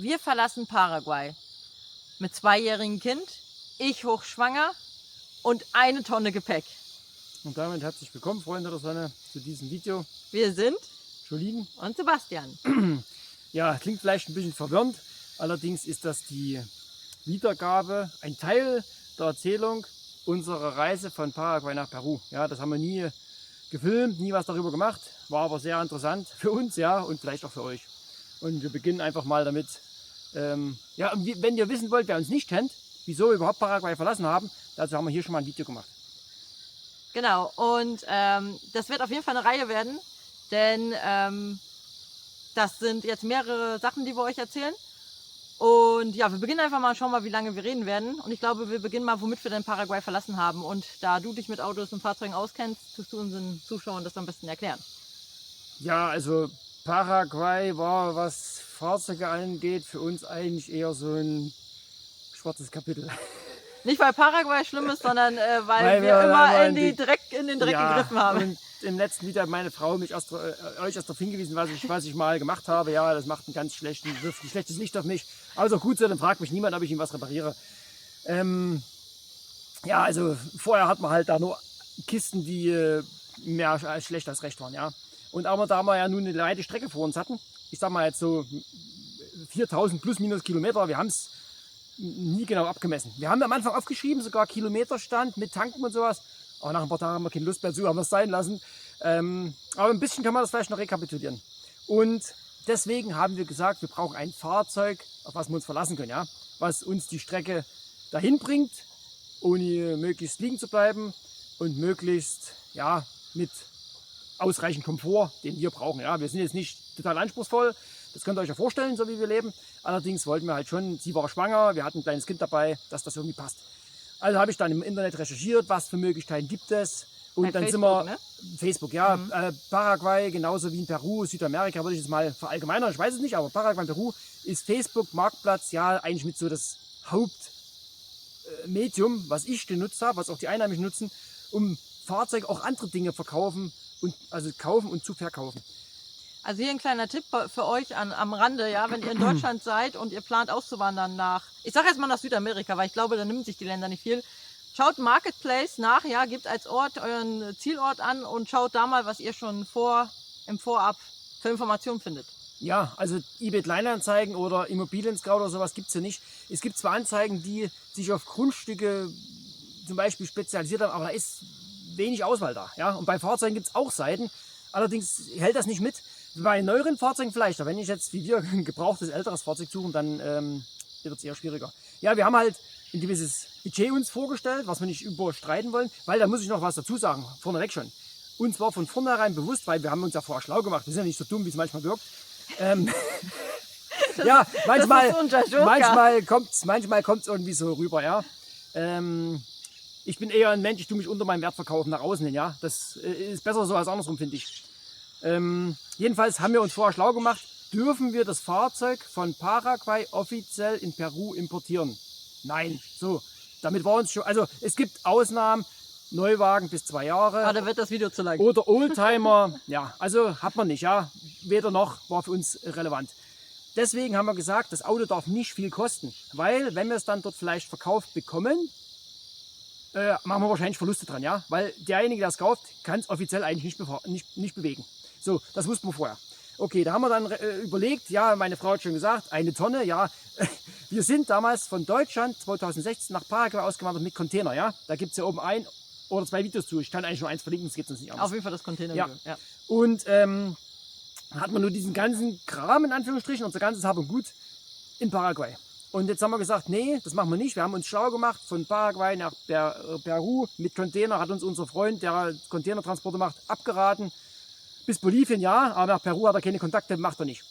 Wir verlassen Paraguay mit 2-jährigem Kind, ich hochschwanger und 1 Tonne Gepäck. Und damit herzlich willkommen, Freunde der Sonne, zu diesem Video. Wir sind Jolien und Sebastian. Ja, klingt vielleicht ein bisschen verwirrend, allerdings ist das die Wiedergabe, ein Teil der Erzählung unserer Reise von Paraguay nach Peru. Ja, das haben wir nie gefilmt, nie was darüber gemacht, war aber sehr interessant für uns, ja, und vielleicht auch für euch. Und wir beginnen einfach mal damit, ja, wenn ihr wissen wollt, wer uns nicht kennt, wieso wir überhaupt Paraguay verlassen haben, dazu haben wir hier schon mal ein Video gemacht. Genau, und das wird auf jeden Fall eine Reihe werden, denn das sind jetzt mehrere Sachen, die wir euch erzählen. Und ja, wir beginnen einfach mal, schauen mal, wie lange wir reden werden. Und ich glaube, wir beginnen mal, womit wir denn Paraguay verlassen haben. Und da du dich mit Autos und Fahrzeugen auskennst, tust du unseren Zuschauern das am besten erklären. Ja, also Paraguay war, was Fahrzeuge angeht, für uns eigentlich eher so ein schwarzes Kapitel. Nicht, weil Paraguay schlimm ist, sondern weil wir immer in den Dreck gegriffen haben. Und im letzten Video hat meine Frau euch erst darauf hingewiesen, was ich mal gemacht habe. Ja, das macht wirft ein schlechtes Licht auf mich. Also gut so, dann fragt mich niemand, ob ich ihm was repariere. Ja, also vorher hat man halt da nur Kisten, die mehr schlecht als recht waren. Ja. Und aber da wir ja nun eine weite Strecke vor uns hatten, ich sag mal jetzt so 4000 plus minus Kilometer, wir haben es nie genau abgemessen. Wir haben am Anfang aufgeschrieben, sogar Kilometerstand mit Tanken und sowas. Aber nach ein paar Tagen haben wir keine Lust mehr zu, haben wir es sein lassen. Aber ein bisschen kann man das vielleicht noch rekapitulieren. Und deswegen haben wir gesagt, wir brauchen ein Fahrzeug, auf was wir uns verlassen können. Ja? Was uns die Strecke dahin bringt, ohne möglichst liegen zu bleiben und möglichst ja, mit ausreichend Komfort, den wir brauchen. Ja? Wir sind jetzt nicht total anspruchsvoll, das könnt ihr euch ja vorstellen, so wie wir leben. Allerdings wollten wir halt schon, sie war schwanger, wir hatten ein kleines Kind dabei, dass das irgendwie passt. Also habe ich dann im Internet recherchiert, was für Möglichkeiten gibt es. Und dann Facebook, sind wir, ne? Facebook, ja, Paraguay, genauso wie in Peru, Südamerika, würde ich jetzt mal verallgemeinern, ich weiß es nicht, aber Paraguay und Peru ist Facebook, Marktplatz, ja, eigentlich mit so das Hauptmedium, was ich genutzt habe, was auch die Einheimischen nutzen, um Fahrzeuge auch andere Dinge verkaufen und also kaufen und zu verkaufen. Also hier ein kleiner Tipp für euch am Rande, ja, wenn ihr in Deutschland seid und ihr plant auszuwandern nach, ich sage jetzt mal nach Südamerika, weil ich glaube, da nimmt sich die Länder nicht viel. Schaut Marketplace nach, ja, gebt als Ort euren Zielort an und schaut da mal, was ihr schon im Vorab für Informationen findet. Ja, also eBay Kleinanzeigen oder Immobilien Scout oder sowas gibt es ja nicht. Es gibt zwar Anzeigen, die sich auf Grundstücke zum Beispiel spezialisiert haben, aber da ist wenig Auswahl da. Ja? Und bei Fahrzeugen gibt es auch Seiten, allerdings hält das nicht mit. Bei neueren Fahrzeugen vielleicht, aber wenn ich jetzt wie wir ein gebrauchtes älteres Fahrzeug suchen, dann wird es eher schwieriger. Ja, wir haben halt ein gewisses Budget uns vorgestellt, was wir nicht überstreiten wollen, weil da muss ich noch was dazu sagen, vorneweg schon. Uns war von vornherein bewusst, weil wir haben uns ja vorher schlau gemacht, wir sind ja nicht so dumm, wie es manchmal wirkt. Ja, manchmal kommt's irgendwie so rüber, ja. Ich bin eher ein Mensch, ich tue mich unter meinem Wert verkaufen, nach außen hin, ja. Das ist besser so als andersrum, finde ich. Jedenfalls haben wir uns vorher schlau gemacht, dürfen wir das Fahrzeug von Paraguay offiziell in Peru importieren? Nein, so, damit war uns schon, also es gibt Ausnahmen, Neuwagen bis 2 Jahre. Aber da wird das Video zu lang. Oder Oldtimer, ja, also hat man nicht, ja, weder noch war für uns relevant. Deswegen haben wir gesagt, das Auto darf nicht viel kosten, weil wenn wir es dann dort vielleicht verkauft bekommen, machen wir wahrscheinlich Verluste dran, ja, weil derjenige, der es kauft, kann es offiziell eigentlich nicht bewegen. So, das wussten wir vorher. Okay, da haben wir dann überlegt, ja, meine Frau hat schon gesagt, 1 Tonne, ja. Wir sind damals von Deutschland 2016 nach Paraguay ausgewandert mit Container, ja. Da gibt es ja oben 1 oder 2 Videos zu. Ich kann eigentlich nur eins verlinken, das geht uns nicht anders. Auf jeden Fall das Container. Ja. Ja. Und hat man nur diesen ganzen Kram, in Anführungsstrichen, unser ganzes Hab und Gut in Paraguay. Und jetzt haben wir gesagt, nee, das machen wir nicht. Wir haben uns schlau gemacht von Paraguay nach Peru mit Container, hat uns unser Freund, der Containertransporte macht, abgeraten. Bis Bolivien ja, aber nach Peru hat er keine Kontakte, macht er nicht.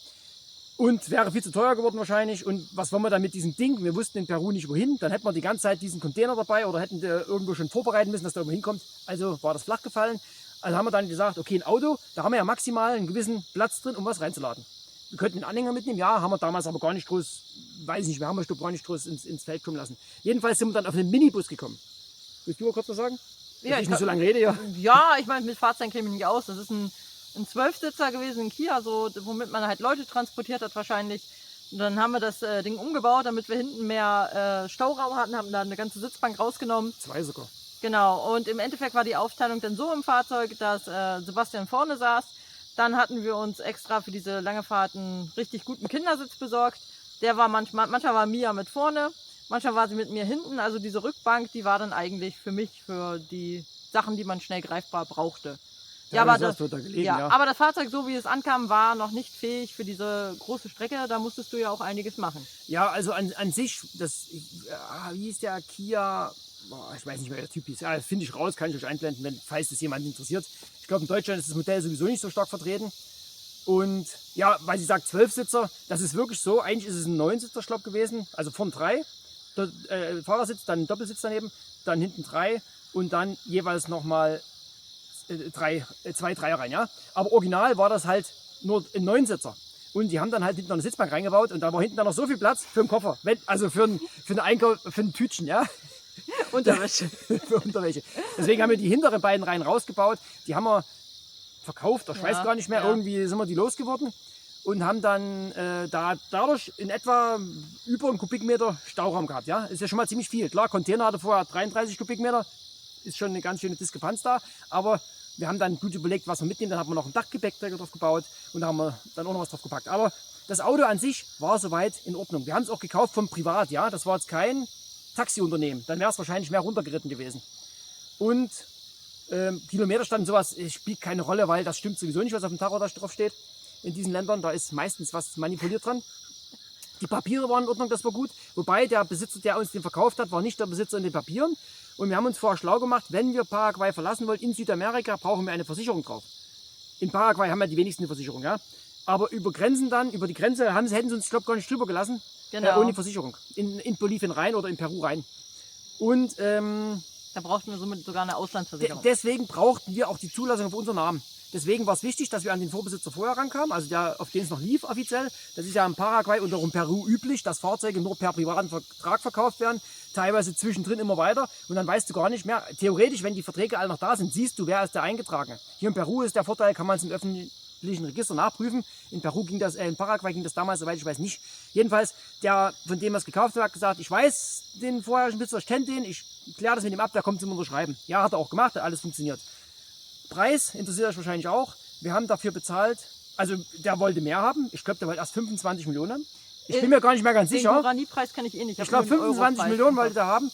Und wäre viel zu teuer geworden wahrscheinlich. Und was wollen wir dann mit diesem Ding? Wir wussten in Peru nicht wohin. Dann hätten wir die ganze Zeit diesen Container dabei oder hätten wir irgendwo schon vorbereiten müssen, dass der irgendwo hinkommt. Also war das flach gefallen. Also haben wir dann gesagt, okay, ein Auto, da haben wir ja maximal einen gewissen Platz drin, um was reinzuladen. Wir könnten einen Anhänger mitnehmen, ja, haben wir damals aber gar nicht groß, weiß ich nicht, wir haben das gar nicht groß ins Feld kommen lassen. Jedenfalls sind wir dann auf einen Minibus gekommen. Willst du mal kurz was sagen? Ja, ich nicht so lange rede, ja. Ja, ich meine, mit Fahrzeugen käme ich nicht aus. Das ist ein 12-Sitzer gewesen, ein Kia, so, womit man halt Leute transportiert hat wahrscheinlich. Und dann haben wir das Ding umgebaut, damit wir hinten mehr Stauraum hatten, haben da eine ganze Sitzbank rausgenommen. 2 sogar. Genau, und im Endeffekt war die Aufteilung dann so im Fahrzeug, dass Sebastian vorne saß. Dann hatten wir uns extra für diese lange Fahrt einen richtig guten Kindersitz besorgt. Der war manchmal war Mia mit vorne, manchmal war sie mit mir hinten. Also diese Rückbank, die war dann eigentlich für mich, für die Sachen, die man schnell greifbar brauchte. Ja, aber aber das Fahrzeug, so wie es ankam, war noch nicht fähig für diese große Strecke. Da musstest du ja auch einiges machen. Ja, also an sich, wie hieß der Kia? Ich weiß nicht mehr, der Typ hieß. Ja, finde ich raus, kann ich euch einblenden, falls das jemand interessiert. Ich glaube, in Deutschland ist das Modell sowieso nicht so stark vertreten. Und ja, weil sie sagt 12-Sitzer, das ist wirklich so. Eigentlich ist es ein 9-Sitzer-Schlopp gewesen. Also vorn 3, Fahrersitz, dann ein Doppelsitz daneben, dann hinten 3 und dann jeweils nochmal 2 Dreierreihen. Ja? Aber original war das halt nur ein 9-Sitzer. Und die haben dann halt hinten noch eine Sitzbank reingebaut und da war hinten dann noch so viel Platz für einen Koffer. Also für einen Einkauf, für ein Tütchen, ja. Unterwäsche. Für Unterwäsche. Deswegen haben wir die hinteren beiden Reihen rausgebaut. Die haben wir verkauft, ich weiß gar nicht mehr. Irgendwie sind wir die losgeworden und haben dann dadurch in etwa über einen Kubikmeter Stauraum gehabt. Ja? Ist ja schon mal ziemlich viel. Klar, Container hatte vorher 33 Kubikmeter. Ist schon eine ganz schöne Diskrepanz da. Aber wir haben dann gut überlegt, was wir mitnehmen. Dann haben wir noch einen Dachgepäckträger drauf gebaut und da haben wir dann auch noch was drauf gepackt. Aber das Auto an sich war soweit in Ordnung. Wir haben es auch gekauft vom Privat. Ja? Das war jetzt kein Taxiunternehmen. Dann wäre es wahrscheinlich mehr runtergeritten gewesen. Und Kilometerstand und sowas spielt keine Rolle, weil das stimmt sowieso nicht, was auf dem Tacho da drauf steht. In diesen Ländern, da ist meistens was manipuliert dran. Die Papiere waren in Ordnung, das war gut. Wobei der Besitzer, der uns den verkauft hat, war nicht der Besitzer in den Papieren. Und wir haben uns vorher schlau gemacht, wenn wir Paraguay verlassen wollen, in Südamerika, brauchen wir eine Versicherung drauf. In Paraguay haben wir die wenigsten eine Versicherung, ja. Aber über die Grenze hätten sie uns, ich glaube, gar nicht drüber gelassen. Genau. Ohne Versicherung. In Bolivien rein oder in Peru rein. Und da brauchten wir somit sogar eine Auslandsversicherung. Deswegen brauchten wir auch die Zulassung auf unseren Namen. Deswegen war es wichtig, dass wir an den Vorbesitzer vorher rankamen, also der, auf den es noch lief offiziell. Das ist ja in Paraguay und auch in Peru üblich, dass Fahrzeuge nur per privaten Vertrag verkauft werden, teilweise zwischendrin immer weiter. Und dann weißt du gar nicht mehr, theoretisch, wenn die Verträge alle noch da sind, siehst du, wer ist der Eingetragene. Hier in Peru ist der Vorteil, kann man es im öffentlichen Register nachprüfen. In Paraguay ging das damals, soweit ich weiß, nicht. Jedenfalls, der, von dem er es gekauft hat, hat gesagt, ich weiß den vorherigen Besitzer, ich kenne den, ich kläre das mit ihm ab, der kommt zum Unterschreiben. Ja, hat er auch gemacht, hat alles funktioniert. Preis interessiert euch wahrscheinlich auch. Wir haben dafür bezahlt, also der wollte mehr haben. Ich glaube, der wollte erst 25 Millionen. Ich bin mir gar nicht mehr ganz sicher. Den Guarani-Preis kenne ich eh nicht. Ich glaube, 25 Millionen wollte der haben.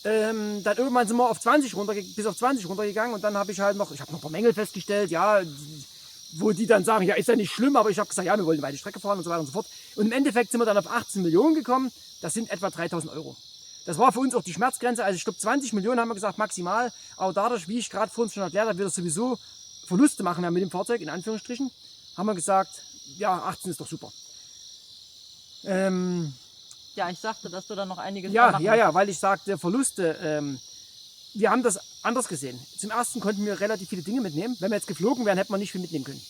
Dann irgendwann sind wir bis auf 20 runtergegangen und dann habe ich halt noch ein paar Mängel festgestellt, ja, wo die dann sagen, ja, ist ja nicht schlimm, aber ich habe gesagt, ja, wir wollen weite Strecke fahren und so weiter und so fort. Und im Endeffekt sind wir dann auf 18 Millionen gekommen. Das sind etwa 3.000 Euro. Das war für uns auch die Schmerzgrenze. Also ich glaube 20 Millionen haben wir gesagt maximal. Aber dadurch, wie ich gerade vorhin schon erklärt habe, wir das sowieso Verluste machen werden mit dem Fahrzeug, in Anführungsstrichen, haben wir gesagt, ja, 18 ist doch super. Ja, ich sagte, dass du da noch einiges Ja, weil ich sagte, Verluste. Wir haben das anders gesehen. Zum ersten konnten wir relativ viele Dinge mitnehmen. Wenn wir jetzt geflogen wären, hätten wir nicht viel mitnehmen können.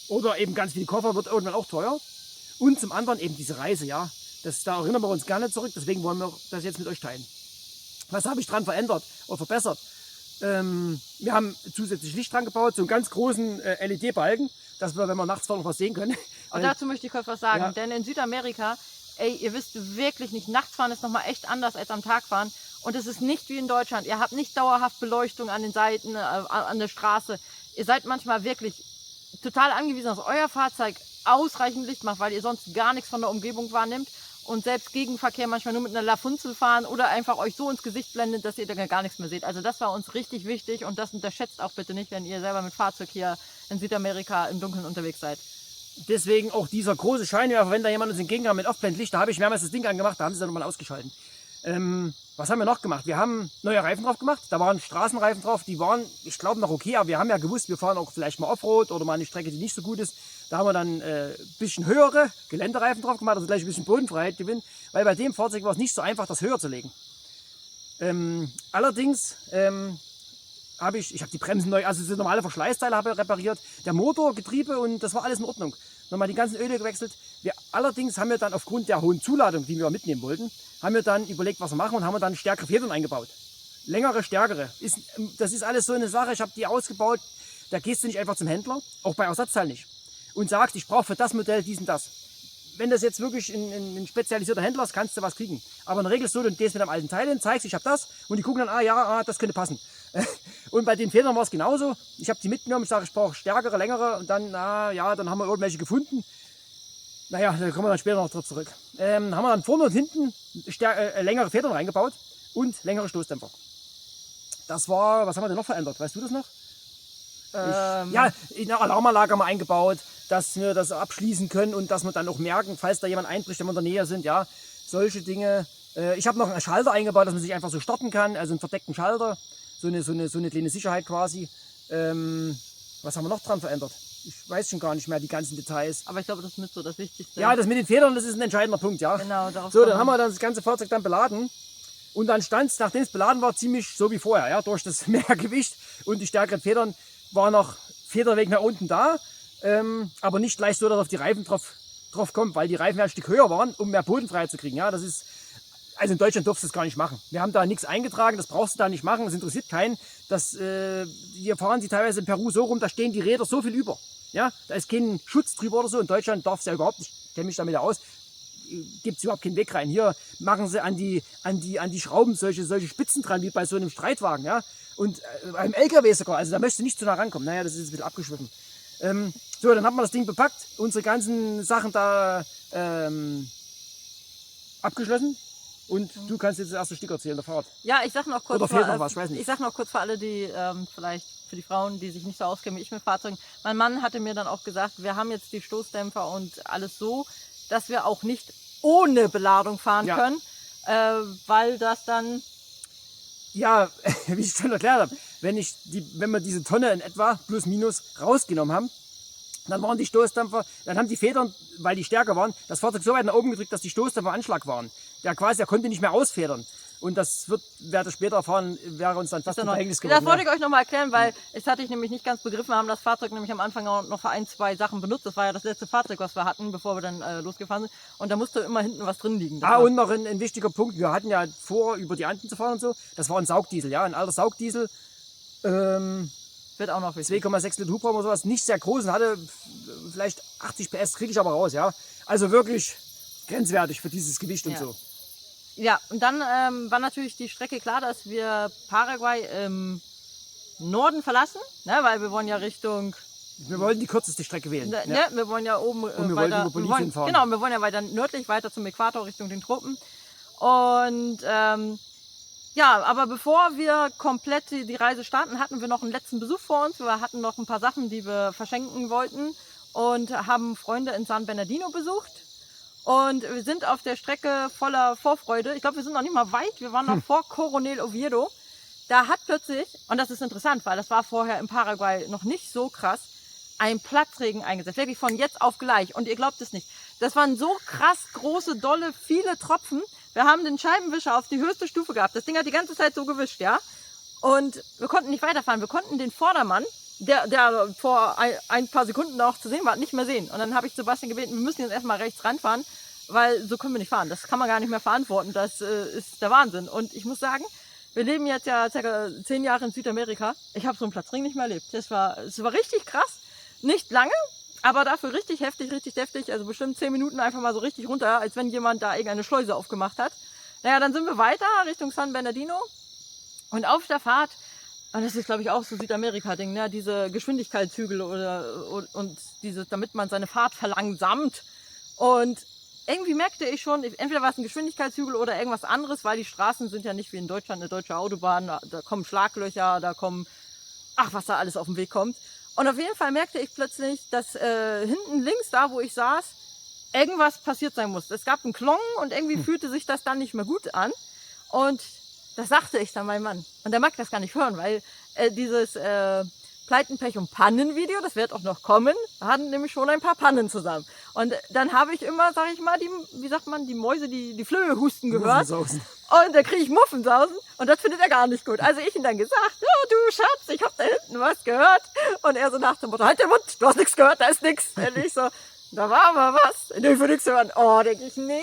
Oder eben ganz viele Koffer, wird irgendwann auch teuer. Und zum anderen eben diese Reise, ja. Da erinnern wir uns gerne zurück, deswegen wollen wir das jetzt mit euch teilen. Was habe ich dran verändert oder verbessert? Wir haben zusätzlich Licht dran gebaut, so einen ganz großen LED-Balken, dass wir, wenn wir nachts fahren, noch was sehen können. Und dazu möchte ich kurz was sagen, denn in Südamerika, ihr wisst wirklich nicht, nachts fahren ist nochmal echt anders als am Tag fahren. Und es ist nicht wie in Deutschland. Ihr habt nicht dauerhaft Beleuchtung an den Seiten, an der Straße. Ihr seid manchmal wirklich total angewiesen, dass euer Fahrzeug ausreichend Licht macht, weil ihr sonst gar nichts von der Umgebung wahrnimmt. Und selbst Gegenverkehr manchmal nur mit einer Lafunzel fahren oder einfach euch so ins Gesicht blendet, dass ihr da gar nichts mehr seht. Also das war uns richtig wichtig und das unterschätzt auch bitte nicht, wenn ihr selber mit Fahrzeug hier in Südamerika im Dunkeln unterwegs seid. Deswegen auch dieser große Scheinwerfer, wenn da jemand uns entgegenkam mit Aufblendlicht, da habe ich mehrmals das Ding angemacht, da haben sie es dann nochmal ausgeschalten. Was haben wir noch gemacht? Wir haben neue Reifen drauf gemacht, da waren Straßenreifen drauf, die waren, ich glaube, noch okay, aber wir haben ja gewusst, wir fahren auch vielleicht mal Offroad oder mal eine Strecke, die nicht so gut ist. Da haben wir dann ein bisschen höhere Geländereifen drauf gemacht, also gleich ein bisschen Bodenfreiheit gewinnen, weil bei dem Fahrzeug war es nicht so einfach, das höher zu legen. Allerdings habe ich die Bremsen neu, also diese normale Verschleißteile habe ich repariert, der Motor, Getriebe und das war alles in Ordnung. Nochmal die ganzen Öle gewechselt. Allerdings haben wir dann aufgrund der hohen Zuladung, die wir mitnehmen wollten, haben wir dann überlegt, was wir machen und haben wir dann stärkere Federn eingebaut. Längere, stärkere. Das ist alles so eine Sache, ich habe die ausgebaut, da gehst du nicht einfach zum Händler, auch bei Ersatzteilen nicht, und sagst, ich brauche für das Modell dies und das. wenn das jetzt wirklich ein spezialisierter Händler ist, kannst du was kriegen. Aber in der Regel ist es so, du gehst mit einem alten Teil hin, zeigst, ich habe das und die gucken dann, das könnte passen. Und bei den Federn war es genauso. Ich habe die mitgenommen, ich sage, ich brauche stärkere, längere und dann, dann haben wir irgendwelche gefunden. Naja, da kommen wir dann später noch drauf zurück. Haben wir dann vorne und hinten längere Federn reingebaut und längere Stoßdämpfer. Das war, was haben wir denn noch verändert? Weißt du das noch? In der Alarmanlage haben wir eingebaut, dass wir das abschließen können und dass wir dann auch merken, falls da jemand einbricht, wenn wir in der Nähe sind, ja, solche Dinge. Ich habe noch einen Schalter eingebaut, dass man sich einfach so starten kann, also einen verdeckten Schalter, so eine kleine Sicherheit quasi. Was haben wir noch dran verändert? Ich weiß schon gar nicht mehr die ganzen Details. Aber ich glaube, das ist mit so das Wichtigste. Ja, das mit den Federn, das ist ein entscheidender Punkt, ja. Genau, darauf so, dann haben wir das ganze Fahrzeug dann beladen. Und dann stand es, nachdem es beladen war, ziemlich so wie vorher, ja, durch das Mehrgewicht und die stärkeren Federn war noch Federweg nach unten da, aber nicht gleich so, dass auf die Reifen drauf kommt, weil die Reifen ja ein Stück höher waren, um mehr Bodenfreiheit zu kriegen. Ja, das ist, also in Deutschland durfst du das gar nicht machen. Wir haben da nichts eingetragen, das brauchst du da nicht machen, das interessiert keinen. Hier fahren sie teilweise in Peru so rum, da stehen die Räder so viel über. Ja, da ist kein Schutz drüber oder so. In Deutschland darf es ja überhaupt nicht, ich kenne mich damit aus, gibt es überhaupt keinen Weg rein. Hier machen sie an die Schrauben solche Spitzen dran, wie bei so einem Streitwagen, ja. Und beim LKW sogar, also da möchtest du nicht zu nah rankommen. Naja, das ist ein bisschen abgeschwiffen. So, dann hat man das Ding bepackt, unsere ganzen Sachen da abgeschlossen. Und du kannst jetzt das erste Stück erzählen, der Fahrt. Ja, ich sag noch kurz. Oder fehlt noch was, ich weiß nicht. Ich sag noch kurz für alle, die vielleicht für die Frauen, die sich nicht so auskennen wie ich mit Fahrzeugen. Mein Mann hatte mir dann auch gesagt, wir haben jetzt die Stoßdämpfer und alles so, dass wir auch nicht ohne Beladung fahren können, weil das dann... Ja, wie ich schon erklärt habe, wenn wir diese Tonne in etwa plus minus rausgenommen haben, dann waren die Stoßdämpfer, dann haben die Federn, weil die stärker waren, das Fahrzeug so weit nach oben gedrückt, dass die Stoßdämpfer im Anschlag waren. Der konnte nicht mehr ausfedern. Und das werdet ihr später erfahren, wäre uns dann fast ein Verhängnis geworden. Das wollte ich euch nochmal erklären, weil das hatte ich nämlich nicht ganz begriffen. Wir haben das Fahrzeug nämlich am Anfang auch noch für 1, 2 Sachen benutzt. Das war ja das letzte Fahrzeug, was wir hatten, bevor wir dann losgefahren sind. Und da musste immer hinten was drin liegen. Und noch ein wichtiger Punkt. Wir hatten ja vor, über die Anden zu fahren und so. Das war ein Saugdiesel, ja, ein alter Saugdiesel. Wird auch noch wichtig. 2,6 Liter Hubraum oder sowas. Nicht sehr groß und hatte vielleicht 80 PS, kriege ich aber raus, ja. Also wirklich grenzwertig für dieses Gewicht und so. Ja, und dann war natürlich die Strecke klar, dass wir Paraguay im Norden verlassen, ne, weil wir wollen ja Richtung... Wir wollten die kürzeste Strecke wählen. Ne, wir wollen ja oben und wir weiter... Wollten über Bolivien fahren. Genau, wir wollen ja weiter nördlich, weiter zum Äquator, Richtung den Tropen. Und aber bevor wir komplett die Reise starten, hatten wir noch einen letzten Besuch vor uns. Wir hatten noch ein paar Sachen, die wir verschenken wollten und haben Freunde in San Bernardino besucht. Und wir sind auf der Strecke voller Vorfreude. Ich glaube, wir sind noch nicht mal weit. Wir waren noch vor Coronel Oviedo. Da hat plötzlich, und das ist interessant, weil das war vorher in Paraguay noch nicht so krass, ein Platzregen eingesetzt. Wirklich von jetzt auf gleich. Und ihr glaubt es nicht. Das waren so krass große, dolle, viele Tropfen. Wir haben den Scheibenwischer auf die höchste Stufe gehabt. Das Ding hat die ganze Zeit so gewischt, ja. Und wir konnten nicht weiterfahren. Wir konnten den Vordermann, der vor ein paar Sekunden noch zu sehen war, nicht mehr sehen. Und dann habe ich Sebastian gebeten, wir müssen jetzt erstmal rechts ranfahren, weil so können wir nicht fahren. Das kann man gar nicht mehr verantworten. Das ist der Wahnsinn. Und ich muss sagen, wir leben jetzt ja ca. 10 Jahre in Südamerika. Ich habe so einen Platzring nicht mehr erlebt. Es war richtig krass. Nicht lange, aber dafür richtig heftig, richtig deftig. Also bestimmt 10 Minuten einfach mal so richtig runter, als wenn jemand da irgendeine Schleuse aufgemacht hat. Naja, dann sind wir weiter Richtung San Bernardino. Und auf der Fahrt, und das ist glaube ich auch so Südamerika-Ding, ne? Diese Geschwindigkeitshügel und damit man seine Fahrt verlangsamt. Und irgendwie merkte ich schon, entweder war es ein Geschwindigkeitshügel oder irgendwas anderes, weil die Straßen sind ja nicht wie in Deutschland eine deutsche Autobahn. Da kommen Schlaglöcher, da kommen, was da alles auf den Weg kommt. Und auf jeden Fall merkte ich plötzlich, dass hinten links, da wo ich saß, irgendwas passiert sein muss. Es gab einen Klong und irgendwie fühlte sich das dann nicht mehr gut an. Und das sagte ich dann meinem Mann. Und der mag das gar nicht hören, weil dieses Pleiten, Pech und Pannen-Video, das wird auch noch kommen, hatten nämlich schon ein paar Pannen zusammen. Und dann habe ich immer, sag ich mal, die Mäuse, die Flöhe husten gehört. Und da kriege ich Muffensausen und das findet er gar nicht gut. Also ich ihm dann gesagt, oh, du Schatz, ich habe da hinten was gehört. Und er so nach dem Motto, halt den Mund, du hast nichts gehört, da ist nichts. Und ich so, da war aber was. Ich will nichts hören. Oh, denke ich, nee.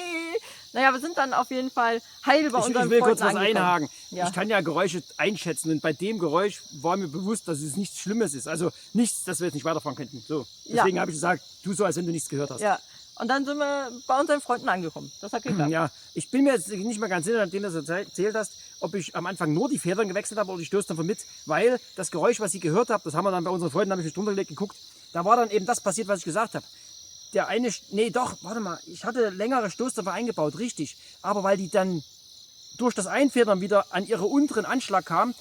Naja, wir sind dann auf jeden Fall heil bei unseren Freunden Ich will kurz was angekommen. einhaken. Ja. Ich kann ja Geräusche einschätzen und bei dem Geräusch war mir bewusst, dass es nichts Schlimmes ist. Also nichts, dass wir jetzt nicht weiterfahren könnten. So. Deswegen habe ich gesagt, tu so, als wenn du nichts gehört hast. Ja, Und dann sind wir bei unseren Freunden angekommen. Das hat geklappt. Ja, ich bin mir jetzt nicht mehr ganz sicher, nachdem du das erzählt hast, ob ich am Anfang nur die Federn gewechselt habe oder die Stoßdämpfer mit, weil das Geräusch, was ich gehört habe, das haben wir dann bei unseren Freunden, habe ich mich drunter gelegt, geguckt, da war dann eben das passiert, was ich gesagt habe. Der eine, nee doch, warte mal, ich hatte längere Stoßdämpfer eingebaut, richtig, aber weil die dann durch das Einfedern wieder an ihre unteren Anschlag kamen,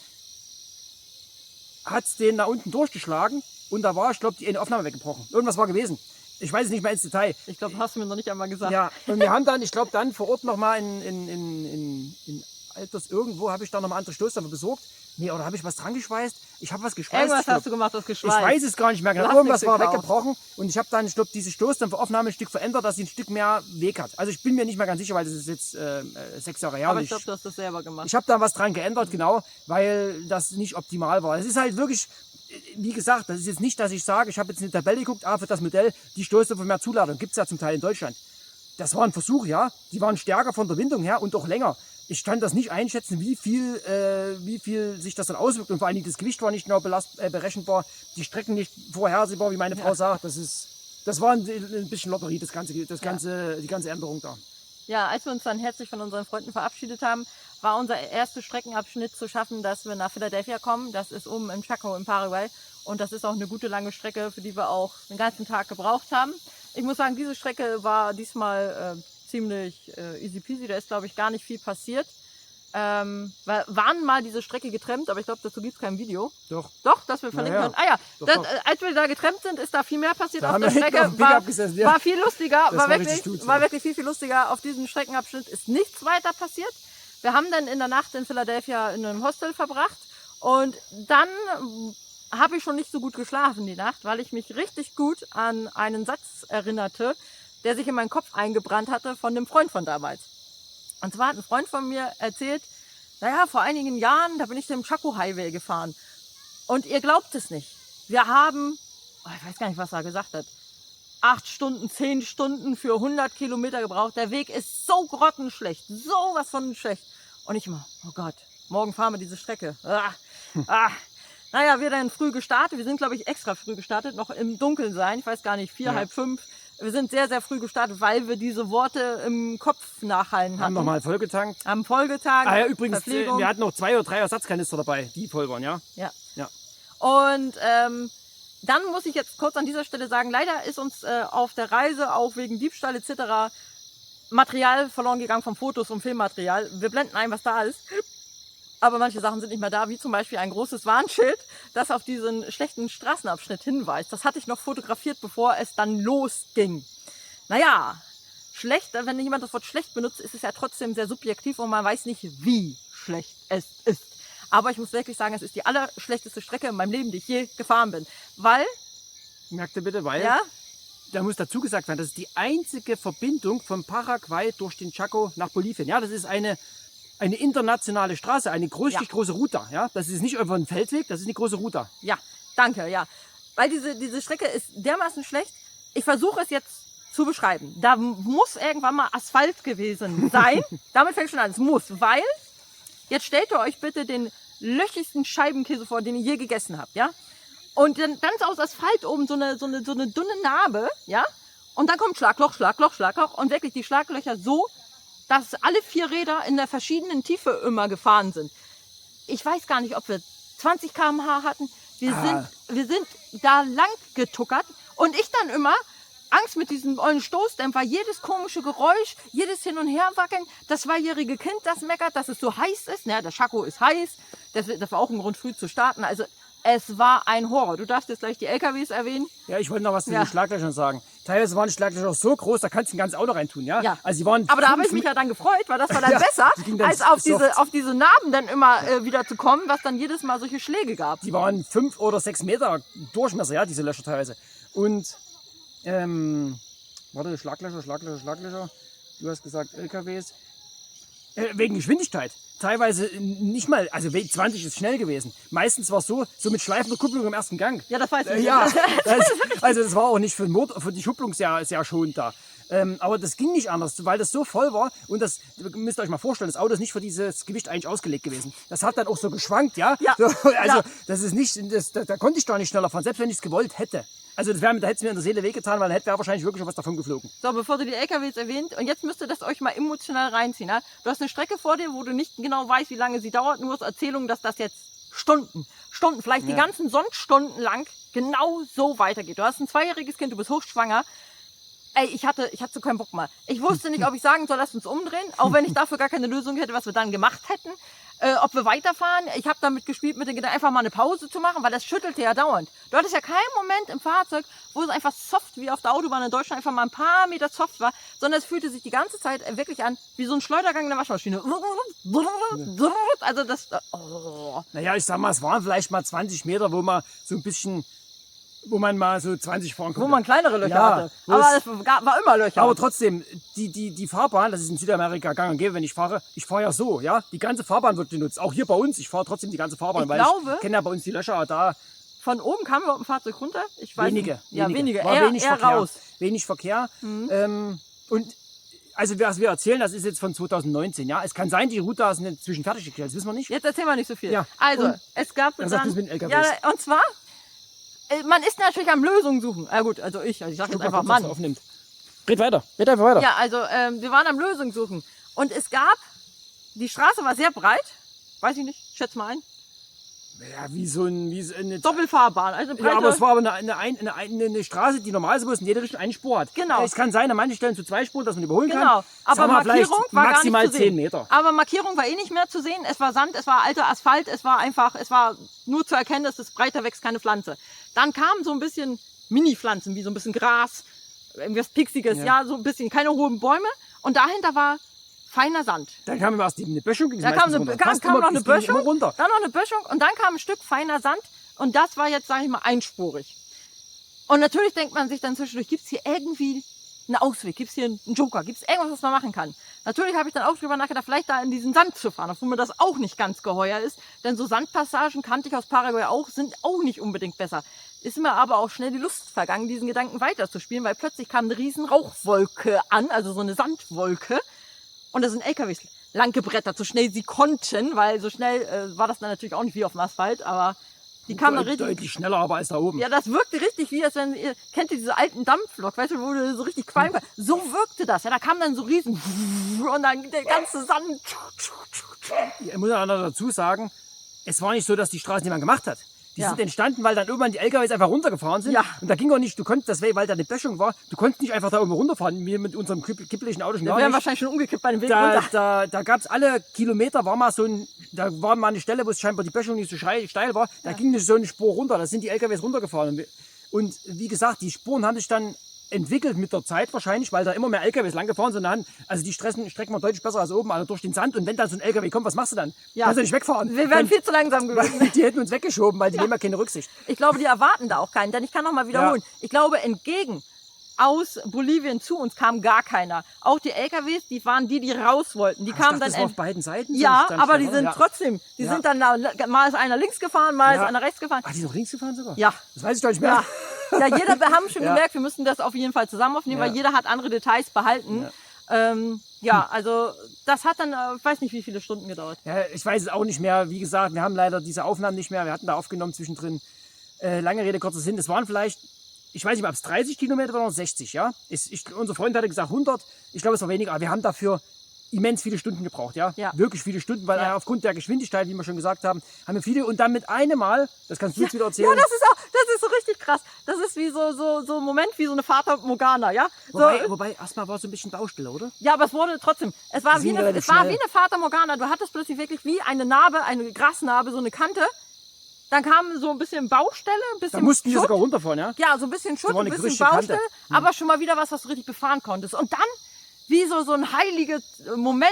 hat es den da unten durchgeschlagen und da war, ich glaube, die eine Aufnahme weggebrochen. Irgendwas war gewesen. Ich weiß es nicht mehr ins Detail. Ich glaube, hast du mir noch nicht einmal gesagt. Ja, und wir haben dann, ich glaube, dann vor Ort nochmal in Alters irgendwo, habe ich da nochmal andere Stoßdämpfer besorgt. Nee, oder habe ich was dran geschweißt? Ich habe was geschweißt. Irgendwas hast du gemacht, das Ich geschweißt. weiß es gar nicht mehr Du genau. hast Irgendwas nichts war gekauft. weggebrochen und ich habe dann, ich glaube, diese Stoßdämpferaufnahme ein Stück verändert, dass sie ein Stück mehr Weg hat. Also ich bin mir nicht mehr ganz sicher, weil das ist jetzt 6 Jahre her. Aber und ich glaube, du hast das selber gemacht. ich habe da was dran geändert, genau, weil das nicht optimal war. Es ist halt wirklich, wie gesagt, das ist jetzt nicht, dass ich sage, ich habe jetzt eine Tabelle geguckt, für das Modell, die Stoßdämpfer mehr Zuladung. Gibt es ja zum Teil in Deutschland. Das war ein Versuch, ja. Die waren stärker von der Windung her und auch länger. Ich kann das nicht einschätzen, wie viel sich das dann auswirkt. Und vor allem das Gewicht war nicht genau berechenbar, die Strecken nicht vorhersehbar, wie meine Frau sagt. Das war ein bisschen Lotterie, die ganze Änderung da. Ja, als wir uns dann herzlich von unseren Freunden verabschiedet haben, war unser erster Streckenabschnitt zu schaffen, dass wir nach Philadelphia kommen. Das ist oben im Chaco in Paraguay. Und das ist auch eine gute lange Strecke, für die wir auch den ganzen Tag gebraucht haben. Ich muss sagen, diese Strecke war diesmal ziemlich easy peasy. Da ist, glaube ich, gar nicht viel passiert. Waren mal diese Strecke getrennt, aber ich glaube, dazu gibt es kein Video. Doch. Doch, dass wir verlinken Ja, können. Ah ja, Doch, das, doch. als wir da getrennt sind, ist da viel mehr passiert Da auf haben der wir hinten auf Strecke. dem Pickup gesessen, ja. War viel lustiger, Das war war richtig wirklich, gut, war ja. wirklich viel, viel lustiger. Auf diesem Streckenabschnitt ist nichts weiter passiert. Wir haben dann in der Nacht in Philadelphia in einem Hostel verbracht und dann habe ich schon nicht so gut geschlafen die Nacht, weil ich mich richtig gut an einen Satz erinnerte, der sich in meinen Kopf eingebrannt hatte von einem Freund von damals. Und zwar hat ein Freund von mir erzählt, naja, vor einigen Jahren, da bin ich den Chaco Highway gefahren. Und ihr glaubt es nicht. Wir haben, ich weiß gar nicht, was er gesagt hat, 8 Stunden, 10 Stunden für 100 Kilometer gebraucht. Der Weg ist so grottenschlecht, sowas von schlecht. Und ich immer, oh Gott, morgen fahren wir diese Strecke. Naja, wir dann früh gestartet. Wir sind, glaube ich, extra früh gestartet, noch im Dunkeln sein. Ich weiß gar nicht, 4, halb 5. Wir sind sehr, sehr früh gestartet, weil wir diese Worte im Kopf nachhallen hatten. Haben nochmal vollgetankt. Am Folgetag. Ja, übrigens, Verpflegung. wir hatten noch 2 oder 3 Ersatzkanister dabei, die voll waren, ja? Ja. Ja. Und dann muss ich jetzt kurz an dieser Stelle sagen, leider ist uns auf der Reise, auch wegen Diebstahl etc., Material verloren gegangen von Fotos und Filmmaterial. Wir blenden ein, was da ist. Aber manche Sachen sind nicht mehr da, wie zum Beispiel ein großes Warnschild, das auf diesen schlechten Straßenabschnitt hinweist. Das hatte ich noch fotografiert, bevor es dann losging. Naja, schlecht, wenn jemand das Wort schlecht benutzt, ist es ja trotzdem sehr subjektiv und man weiß nicht, wie schlecht es ist. Aber ich muss wirklich sagen, es ist die allerschlechteste Strecke in meinem Leben, die ich je gefahren bin. Weil, Merkt ihr bitte, weil ja, da muss dazu gesagt werden, das ist die einzige Verbindung von Paraguay durch den Chaco nach Bolivien. Ja, das ist eine internationale Straße, eine richtig große Route. Ja, das ist nicht einfach ein Feldweg, das ist eine große Route. ja, danke, ja. Weil diese Strecke ist dermaßen schlecht. Ich versuche es jetzt zu beschreiben. Da muss irgendwann mal Asphalt gewesen sein. Damit fängt schon an. Es muss, weil, jetzt stellt ihr euch bitte den löchigsten Scheibenkäse vor, den ihr je gegessen habt, ja? Und dann ist aus Asphalt oben so eine dünne Narbe, ja? Und dann kommt Schlagloch, Schlagloch, Schlagloch und wirklich die Schlaglöcher so, dass alle 4 Räder in der verschiedenen Tiefe immer gefahren sind. Ich weiß gar nicht, ob wir 20 km/h hatten. Wir sind da lang getuckert und ich dann immer Angst mit diesem ollen Stoßdämpfer, jedes komische Geräusch, jedes Hin- und Herwackeln. Das 2-jährige Kind, das meckert, dass es so heiß ist. Ja, der Chaco ist heiß. Das war auch ein Grund, früh zu starten. Also es war ein Horror. Du darfst jetzt gleich die LKWs erwähnen. Ja, ich wollte noch was zu den Schlaglöchern sagen. Teilweise waren die Schlaglöcher auch so groß, da kannst du ein ganzes Auto reintun, ja? Ja. Also die waren Aber da habe ich 5 mich ja dann gefreut, weil das war dann Ja, besser, das ging dann als auf soft. diese Narben dann immer wieder zu kommen, was dann jedes Mal solche Schläge gab. Die waren 5 oder 6 Meter Durchmesser, ja, diese Löcher teilweise. Und, warte, Schlaglöcher. Du hast gesagt LKWs. Wegen Geschwindigkeit. Teilweise nicht mal, also 20 ist schnell gewesen. Meistens war es so mit schleifender Kupplung im ersten Gang. Ja, das weiß ich. Ja, das war auch nicht für den Motor, für die Kupplung sehr schonend da. Aber das ging nicht anders, weil das so voll war und das müsst ihr euch mal vorstellen, das Auto ist nicht für dieses Gewicht eigentlich ausgelegt gewesen. Das hat dann auch so geschwankt, ja. Ja. So, also Ja. das ist nicht, da konnte ich gar nicht schneller fahren, selbst wenn ich es gewollt hätte. Also da hätte es mir in der Seele wehgetan, weil dann hätte wahrscheinlich wirklich schon was davon geflogen. So, bevor du die LKWs erwähnt, und jetzt müsst ihr das euch mal emotional reinziehen. Ja? Du hast eine Strecke vor dir, wo du nicht genau weißt, wie lange sie dauert, nur aus Erzählungen, dass das jetzt Stunden, vielleicht die ganzen Sonnenstunden lang genau so weitergeht. Du hast ein 2-jähriges Kind, du bist hochschwanger. Ey, ich hatte so keinen Bock mehr. Ich wusste nicht, ob ich sagen soll, lass uns umdrehen, auch wenn ich dafür gar keine Lösung hätte, was wir dann gemacht hätten. Ob wir weiterfahren. Ich habe damit gespielt, mit den Gedanken, einfach mal eine Pause zu machen, weil das schüttelte ja dauernd. Du hattest ja keinen Moment im Fahrzeug, wo es einfach soft wie auf der Autobahn in Deutschland einfach mal ein paar Meter soft war, sondern es fühlte sich die ganze Zeit wirklich an wie so ein Schleudergang in der Waschmaschine. Also das... Oh. Naja, ich sag mal, es waren vielleicht mal 20 Meter, wo man so ein bisschen... Wo man mal so 20 fahren konnte. Wo man kleinere Löcher hatte. Aber es war immer Löcher. Aber trotzdem, die Fahrbahn, das ist in Südamerika gang und gäbe, wenn ich fahre ja so, ja. Die ganze Fahrbahn wird genutzt. Auch hier bei uns, ich fahre trotzdem die ganze Fahrbahn, ich kenne ja bei uns die Löcher da. Von oben kam überhaupt ein Fahrzeug runter? Ich weiß wenige. Nicht. Ja, wenige. War wenig eher Verkehr. raus. Wenig Verkehr. Und also was wir erzählen, das ist jetzt von 2019, ja. Es kann sein, die Route ist inzwischen fertiggestellt, das wissen wir nicht. Jetzt erzählen wir nicht so viel. Ja. Also, und es gab dann... Das mit den LKWs. Ja, und zwar... Man ist natürlich am Lösungen suchen. Gut, also ich sage jetzt einfach Mann. Red einfach weiter. Ja, also wir waren am Lösungen suchen. Und es gab, die Straße war sehr breit, weiß ich nicht, schätze mal ein. Ja, wie so eine Doppelfahrbahn. Also breite, ja, aber es war aber eine Straße, die normalerweise in jede Richtung einen Spur hat. Genau. Es kann sein, an manchen Stellen zu 2 Spuren, dass man überholen kann. Genau, aber Markierung war maximal gar nicht zu 10 Meter. Aber Markierung war eh nicht mehr zu sehen. Es war Sand, es war alter Asphalt, es war nur zu erkennen, dass es breiter wächst, keine Pflanze. Dann kamen so ein bisschen Mini-Pflanzen, wie so ein bisschen Gras, irgendwas Pixiges, ja, so ein bisschen, keine hohen Bäume. Und dahinter war feiner Sand. Dann kam erst eine Böschung. Da kam noch eine Böschung, dann noch eine Böschung und dann kam ein Stück feiner Sand und das war jetzt, sage ich mal, einspurig. Und natürlich denkt man sich dann zwischendurch, gibt es hier irgendwie einen Ausweg, gibt es hier einen Joker, gibt es irgendwas, was man machen kann. Natürlich habe ich dann auch drüber nachgedacht, vielleicht da in diesen Sand zu fahren, obwohl mir das auch nicht ganz geheuer ist, denn so Sandpassagen, kannte ich aus Paraguay auch, sind auch nicht unbedingt besser. Ist mir aber auch schnell die Lust vergangen, diesen Gedanken weiterzuspielen, weil plötzlich kam eine riesen Rauchwolke an, also so eine Sandwolke. Und da sind LKWs lang gebrettert, so schnell sie konnten, weil so schnell war das dann natürlich auch nicht wie auf dem Asphalt, aber die kamen da richtig... Deutlich schneller aber als da oben. Ja, das wirkte richtig wie, als wenn ihr, kennt ihr diese alten Dampflok, weißt du, wo du so richtig qualm war? So wirkte das, ja, da kam dann so riesen und dann der ganze Sand. Ich muss ja noch dazu sagen, es war nicht so, dass die Straßen jemand gemacht hat. Die sind entstanden, weil dann irgendwann die LKWs einfach runtergefahren sind. Ja. Und da ging auch nicht, du konntest das, weil da eine Böschung war, du konntest nicht einfach da oben runterfahren, wir mit unserem kipplichen Auto schon gar nicht. Wir wären wahrscheinlich schon umgekippt bei dem Weg runter. Da gab es alle Kilometer, war mal da war mal eine Stelle, wo es scheinbar die Böschung nicht so steil war, da ging nicht so eine Spur runter, da sind die LKWs runtergefahren. Und wie gesagt, die Spuren haben sich dann entwickelt mit der Zeit wahrscheinlich, weil da immer mehr LKWs lang gefahren sind. Also die strecken wir deutlich besser als oben, also durch den Sand. Und wenn dann so ein LKW kommt, was machst du dann? Ja. Kannst du nicht wegfahren. Wir wären viel zu langsam gewesen. Die hätten uns weggeschoben, weil die nehmen ja keine Rücksicht. Ich glaube, die erwarten da auch keinen, denn ich kann noch mal wiederholen. Ja. Ich glaube, entgegen aus Bolivien zu uns kam gar keiner. Auch die LKWs, die waren die raus wollten. Die kamen dann das war auf beiden Seiten? Ja, aber die sind trotzdem, sind dann, mal ist einer links gefahren, mal ist einer rechts gefahren. Ach, die sind noch links gefahren sogar? Ja. Das weiß ich doch nicht mehr. Ja. Ja, wir haben schon gemerkt, wir müssen das auf jeden Fall zusammen aufnehmen, weil jeder hat andere Details behalten. Also das hat dann, ich weiß nicht, wie viele Stunden gedauert. Ja, ich weiß es auch nicht mehr. Wie gesagt, wir haben leider diese Aufnahmen nicht mehr. Wir hatten da aufgenommen zwischendrin. Lange Rede, kurzer Sinn. Es waren vielleicht, ich weiß nicht, ob es 30 Kilometer oder 60, ja. Unser Freund hatte gesagt 100. Ich glaube, es war weniger. Aber wir haben dafür immens viele Stunden gebraucht, ja. Wirklich viele Stunden, weil aufgrund der Geschwindigkeit, wie wir schon gesagt haben, haben wir viele und dann mit einem Mal, das kannst du jetzt wieder erzählen. Ja, das ist so richtig krass. Das ist wie so ein Moment wie so eine Fata Morgana, ja. Wobei erstmal war es so ein bisschen Baustelle, oder? Ja, aber es wurde trotzdem, es war wie eine Fata Morgana. Du hattest plötzlich wirklich wie eine Narbe, eine Grasnarbe, so eine Kante. Dann kam so ein bisschen Baustelle, ein bisschen da mussten Schutt. wir sogar runterfahren, ja? Ja, so ein bisschen Schutt, ein bisschen Baustelle, aber schon mal wieder was du richtig befahren konntest. Und dann, wie so ein heiliger Moment,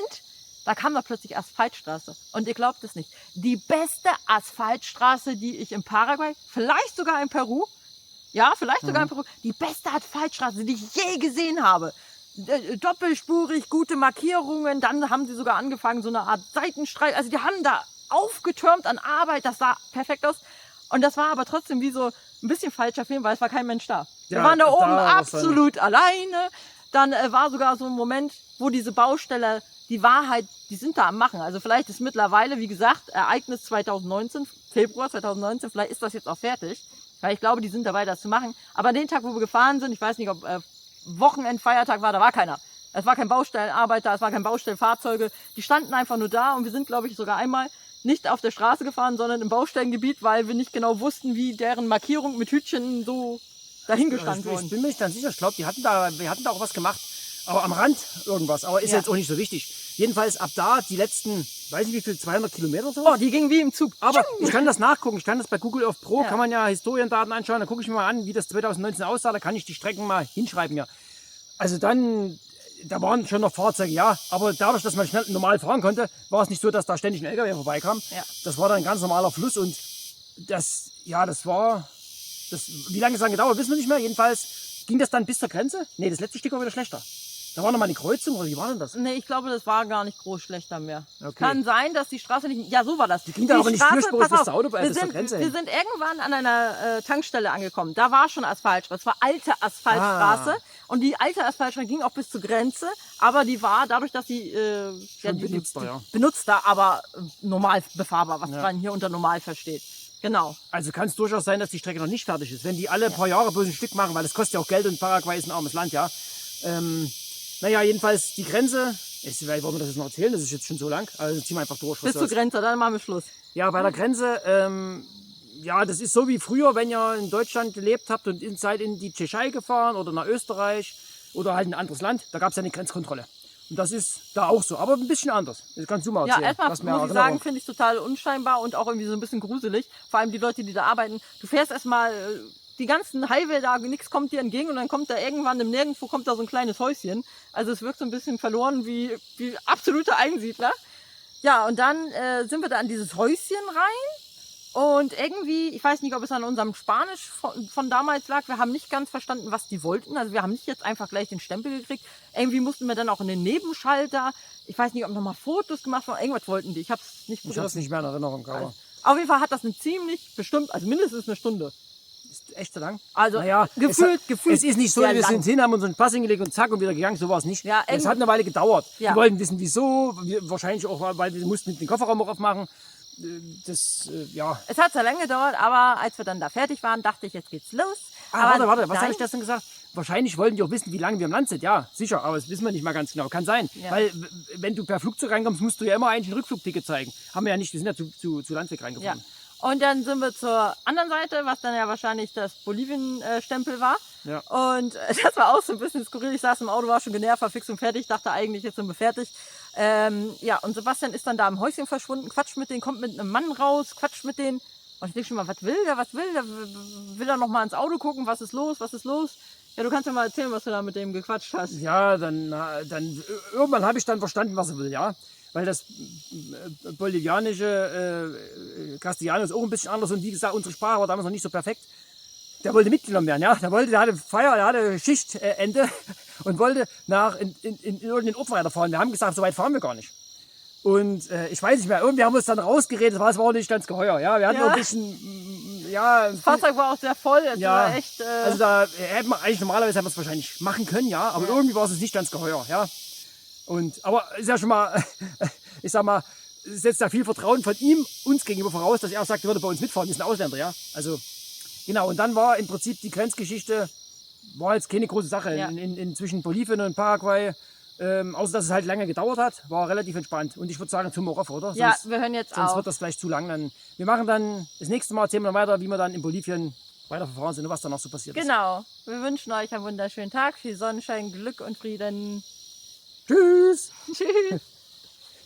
da kam da plötzlich Asphaltstraße. Und ihr glaubt es nicht. Die beste Asphaltstraße, die ich in Paraguay, vielleicht sogar in Peru, die beste Asphaltstraße, die ich je gesehen habe. Doppelspurig, gute Markierungen, dann haben sie sogar angefangen, so eine Art Seitenstreif, also die haben da aufgetürmt an Arbeit, das sah perfekt aus. Und das war aber trotzdem wie so ein bisschen falscher Film, weil es war kein Mensch da. Wir waren da oben absolut alleine. Dann war sogar so ein Moment, wo diese Baustelle, die Wahrheit, die sind da am Machen. Also vielleicht ist mittlerweile, wie gesagt, Ereignis 2019, Februar 2019, vielleicht ist das jetzt auch fertig. Weil ich glaube, die sind dabei, das zu machen. Aber an den Tag, wo wir gefahren sind, ich weiß nicht, ob Wochenendfeiertag war, da war keiner. Es war kein Baustellenarbeiter, es war kein Baustellenfahrzeuge. Die standen einfach nur da und wir sind, glaube ich, sogar einmal nicht auf der Straße gefahren, sondern im Baustellengebiet, weil wir nicht genau wussten, wie deren Markierung mit Hütchen so dahingestanden Ich wurden. bin mir nicht ganz sicher. Ich glaube, wir hatten da auch was gemacht. Aber am Rand irgendwas. Aber ist Ja. jetzt auch nicht so wichtig. Jedenfalls ab da die letzten, weiß nicht wie viel, 200 Kilometer oder so. Oh, die gingen wie im Zug. Aber ich kann das nachgucken. Ich kann das bei Google Earth Pro, Ja. kann man ja Historiendaten anschauen. Da gucke ich mir mal an, wie das 2019 aussah. Da kann ich die Strecken mal hinschreiben. Ja. Also dann, da waren schon noch Fahrzeuge, ja. Aber dadurch, dass man schnell normal fahren konnte, war es nicht so, dass da ständig ein LKW vorbeikam. Ja. Das war dann ein ganz normaler Fluss und das, ja, wie lange es dann gedauert, wissen wir nicht mehr. Jedenfalls ging das dann bis zur Grenze. Nee, das letzte Stück war wieder schlechter. Da war noch mal eine Kreuzung, oder wie war denn das? Nee, ich glaube, das war gar nicht groß schlechter mehr. Okay. Kann sein, dass die Straße nicht... Ja, so war das. Die ging da aber nicht spürspurig pass bis zur auf, Autobahn, wir bis zur sind, Grenze wir hin. sind irgendwann an einer Tankstelle angekommen. Da war schon Asphaltstraße. Es war alte Asphaltstraße. Und die alte Asphaltstraße ging auch bis zur Grenze. Aber die war dadurch, dass die... benutzter, ja. Benutzter, aber normal befahrbar, was Ja. man hier unter normal versteht. Genau. Also kann es durchaus sein, dass die Strecke noch nicht fertig ist. Wenn die alle paar Jahre bloß ein Stück machen, weil das kostet ja auch Geld und Paraguay ist ein armes Land, ja. Naja, jedenfalls die Grenze, wollen wir das jetzt noch erzählen, das ist jetzt schon so lang, also ziehen wir einfach durch. Bis zur Grenze, dann machen wir Schluss. Ja, bei der Grenze, ja, das ist so wie früher, wenn ihr in Deutschland gelebt habt und seid in die Tschechei gefahren oder nach Österreich oder halt in ein anderes Land, da gab es ja eine Grenzkontrolle. Und das ist da auch so, aber ein bisschen anders. Das kannst du mal Ja, erzählen. erstmal was mir muss ich Erinnerung- sagen, finde ich total unscheinbar und auch irgendwie so ein bisschen gruselig. Vor allem die Leute, die da arbeiten. Du fährst erstmal die ganzen Highway, nichts kommt dir entgegen und dann kommt da irgendwann im Nirgendwo kommt da so ein kleines Häuschen. Also es wirkt so ein bisschen verloren wie absolute Einsiedler. Ja, und dann sind wir da an dieses Häuschen rein und irgendwie, ich weiß nicht, ob es an unserem Spanisch von damals lag, wir haben nicht ganz verstanden, was die wollten. Also wir haben nicht jetzt einfach gleich den Stempel gekriegt. Irgendwie mussten wir dann auch in den Nebenschalter. Ich weiß nicht, ob nochmal Fotos gemacht wurden. Irgendwas wollten die. Ich habe es nicht Ich habe es nicht mehr in Erinnerung, aber Auf jeden Fall hat das also mindestens eine Stunde. ist echt so lang. Also Naja, gefühlt. Es ist nicht so, sehr wir lang. sind hin, haben unseren Pass hingelegt und zack und wieder gegangen, so war es nicht. Ja, es hat eine Weile gedauert. Ja. Wir wollten wissen, wieso, wahrscheinlich auch, weil wir mussten den Kofferraum auch aufmachen. Ja. Es hat sehr lange gedauert, aber als wir dann da fertig waren, dachte ich, jetzt geht's los. Warte, was dann- habe ich gestern gesagt? Wahrscheinlich wollten die auch wissen, wie lange wir im Land sind. Ja, sicher, aber das wissen wir nicht mal ganz genau. Kann sein. Ja. Weil, wenn du per Flugzeug reinkommst, musst du ja immer eigentlich ein Rückflugticket zeigen. Haben wir ja nicht, wir sind ja zu Landweg Ja. reingefahren. Und dann sind wir zur anderen Seite, was dann ja wahrscheinlich das Bolivien-Stempel war. Ja. Und das war auch so ein bisschen skurril. Ich saß im Auto, war schon genervt, war fix und fertig, dachte eigentlich, jetzt sind wir fertig. Ja, und Sebastian ist dann da im Häuschen verschwunden, quatscht mit denen, kommt mit einem Mann raus, quatscht mit denen. Und ich denke schon mal, was will der? Will er noch mal ins Auto gucken? Was ist los? Ja, du kannst ja mal erzählen, was du da mit dem gequatscht hast. Ja, dann irgendwann habe ich dann verstanden, was er will, ja. Weil das bolivianische Castellano ist auch ein bisschen anders und wie gesagt, unsere Sprache war damals noch nicht so perfekt. Der wollte mitgenommen werden, ja. Der hatte der hatte Schichtende und wollte in irgendeinen Ort weiterfahren. Wir haben gesagt, so weit fahren wir gar nicht. Und ich weiß nicht mehr, irgendwie haben wir uns dann rausgeredet, das war auch nicht ganz geheuer, ja. Wir hatten Ja. auch ein bisschen, ja. Das Fahrzeug war auch sehr voll, es Ja, war echt... also da hätten wir eigentlich normalerweise hätten wir es wahrscheinlich machen können, ja, aber Ja. irgendwie war es nicht ganz geheuer, ja. Aber ist ja schon mal, ich sag mal, setzt da viel Vertrauen von ihm uns gegenüber voraus, dass er sagt, er würde bei uns mitfahren, ist ein Ausländer, ja. Also genau, und dann war im Prinzip die Grenzgeschichte, war jetzt keine große Sache Ja. zwischen Bolivien und Paraguay. Außer dass es halt lange gedauert hat, war relativ entspannt. Und ich würde sagen, zum Off, oder? Ja, Sonst, wir hören jetzt sonst auf. wird das vielleicht zu lang. Wir machen dann das nächste Mal, erzählen wir weiter, wie wir dann in Bolivien weiter verfahren sind und was da noch so passiert ist. Genau. Wir wünschen euch einen wunderschönen Tag, viel Sonnenschein, Glück und Frieden. Tschüss! Tschüss.